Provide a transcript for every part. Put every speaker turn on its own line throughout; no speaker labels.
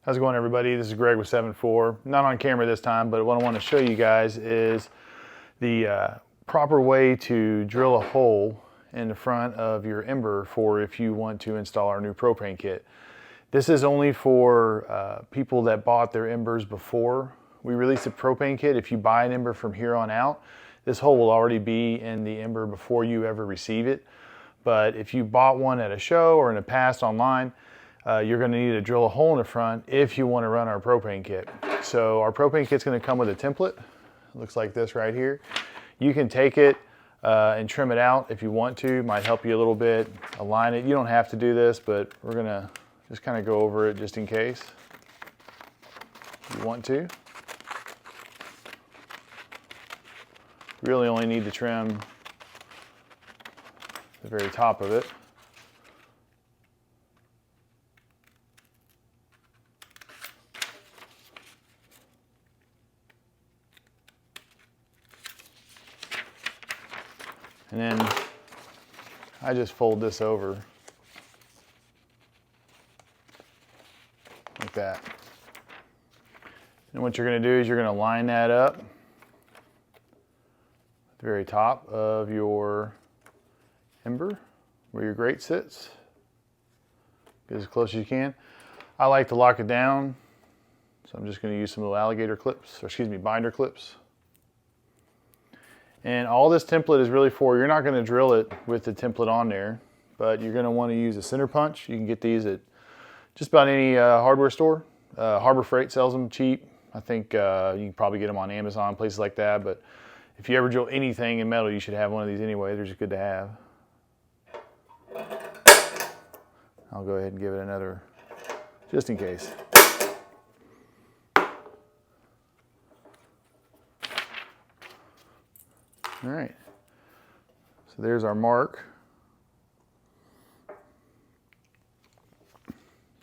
How's it going, everybody? This is Greg with 7-4. Not on camera this time, but what I want to show you guys is the proper way to drill a hole in the front of your ember for if you want to install our new propane kit. This is only for people that bought their embers before we released the propane kit. If you buy an ember from here on out, this hole will already be in the ember before you ever receive it. But if you bought one at a show or in the past online, you're going to need to drill a hole in the front if you want to run our propane kit. So our propane kit's going to come with a template. It looks like this right here. You can take it and trim it out if you want to. Might help you a little bit. Align it. You don't have to do this, but we're going to just kind of go over it just in case you want to. Really only need to trim the very top of it. And then I just fold this over like that. And what you're going to do is you're going to line that up at the very top of your ember where your grate sits. Get as close as you can. I like to lock it down, so I'm just going to use some little alligator clips, or excuse me, binder clips. And all this template is really for, you're not going to drill it with the template on there, but you're going to want to use a center punch. You can get these at just about any hardware store. Harbor Freight sells them cheap. I think you can probably get them on Amazon, places like that. But if you ever drill anything in metal, you should have one of these anyway. They're just good to have. I'll go ahead and give it another, just in case. All right, so there's our mark.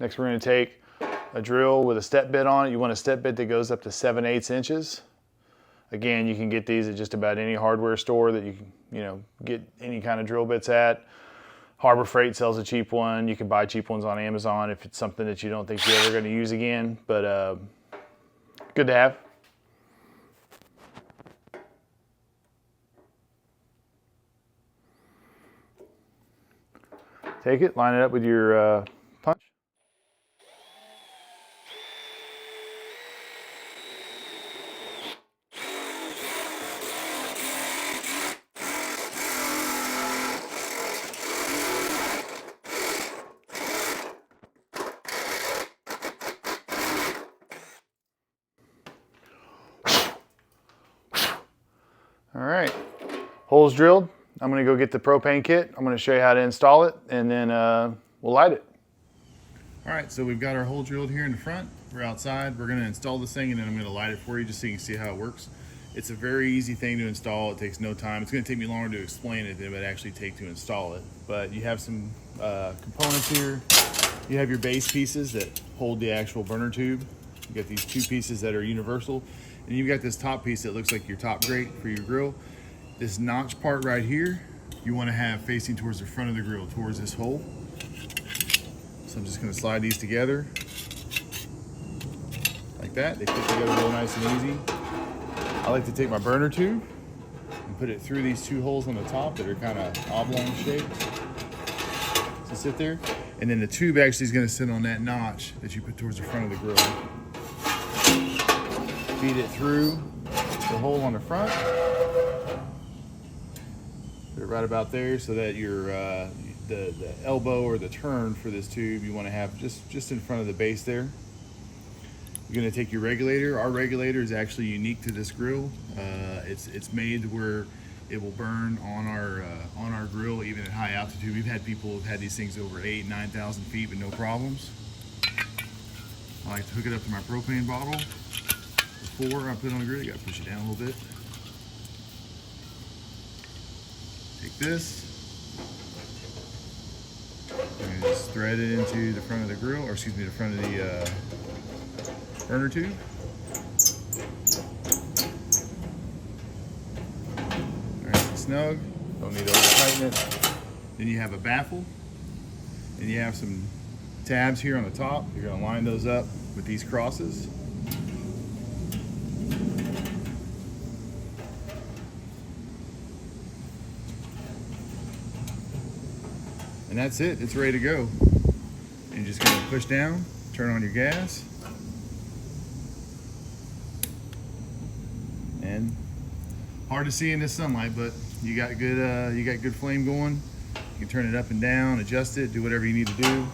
Next, we're going to take a drill with a step bit on it. You want a step bit that goes up to 7/8 inches. Again, you can get these at just about any hardware store that you can, get any kind of drill bits at. Harbor Freight sells a cheap one. You can buy cheap ones on Amazon if it's something that you don't think you're ever going to use again, but good to have. Take it, line it up with your punch. All right, holes drilled. I'm going to go get the propane kit. I'm going to show you how to install it, and then we'll light it. All right, so we've got our hole drilled here in the front. We're outside. We're going to install this thing, and then I'm going to light it for you just so you can see how it works. It's a very easy thing to install. It takes no time. It's going to take me longer to explain it than it would actually take to install it. But you have some components here. You have your base pieces that hold the actual burner tube. You got these two pieces that are universal. And you've got this top piece that looks like your top grate for your grill. This notch part right here, you want to have facing towards the front of the grill, towards this hole. So I'm just going to slide these together like that. They fit together real nice and easy. I like to take my burner tube and put it through these two holes on the top that are kind of oblong shaped. So sit there. And then the tube actually is going to sit on that notch that you put towards the front of the grill. Feed it through the hole on the front. Put it right about there so that your the elbow or the turn for this tube you want to have just in front of the base there. You're going to take your regulator. Our regulator is actually unique to this grill. It's made where it will burn on our grill even at high altitude. We've had people who've had these things over 8,000-9,000 feet with no problems. I like to hook it up to my propane bottle before I put it on the grill. You got to push it down a little bit. Take this, and just thread it into the front of the grill, or excuse me, the front of the burner tube. Nice and snug, don't need to over tighten it. Then you have a baffle, and you have some tabs here on the top. You're going to line those up with these crosses. And that's it. It's ready to go. And you're just going to push down, turn on your gas, and hard to see in this sunlight, but you got good flame going. You can turn it up and down, adjust it, do whatever you need to do.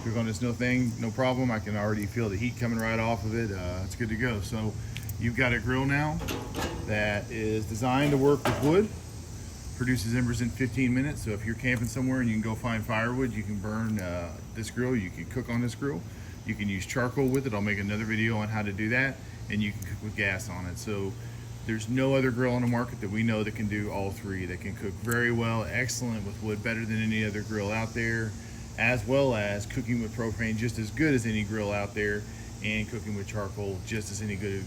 Click on this no thing, no problem. I can already feel the heat coming right off of it. It's good to go. So you've got a grill now that is designed to work with wood, produces embers in 15 minutes. So if you're camping somewhere and you can go find firewood, you can burn this grill. You can cook on this grill. You can use charcoal with it. I'll make another video on how to do that. And you can cook with gas on it. So there's no other grill on the market that we know that can do all three. That can cook very well, excellent with wood, better than any other grill out there, as well as cooking with propane just as good as any grill out there, and cooking with charcoal just as any good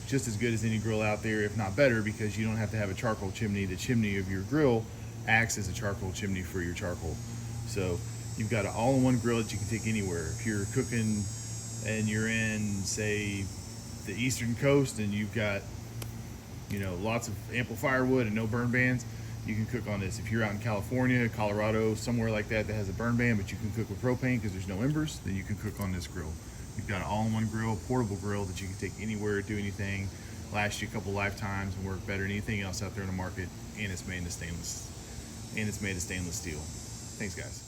just as good as any grill out there, if not better, because you don't have to have a charcoal chimney. The chimney of your grill acts as a charcoal chimney for your charcoal. So you've got an all-in-one grill that you can take anywhere. If you're cooking and you're in, say, the eastern coast and you've got, you know, lots of ample firewood and no burn bans, you can cook on this. If you're out in California, Colorado, somewhere like that that has a burn ban, but you can cook with propane because there's no embers, then you can cook on this grill. You've got an all-in-one grill, portable grill that you can take anywhere, do anything, last you a couple lifetimes, and work better than anything else out there in the market. And it's made of stainless steel. Thanks, guys.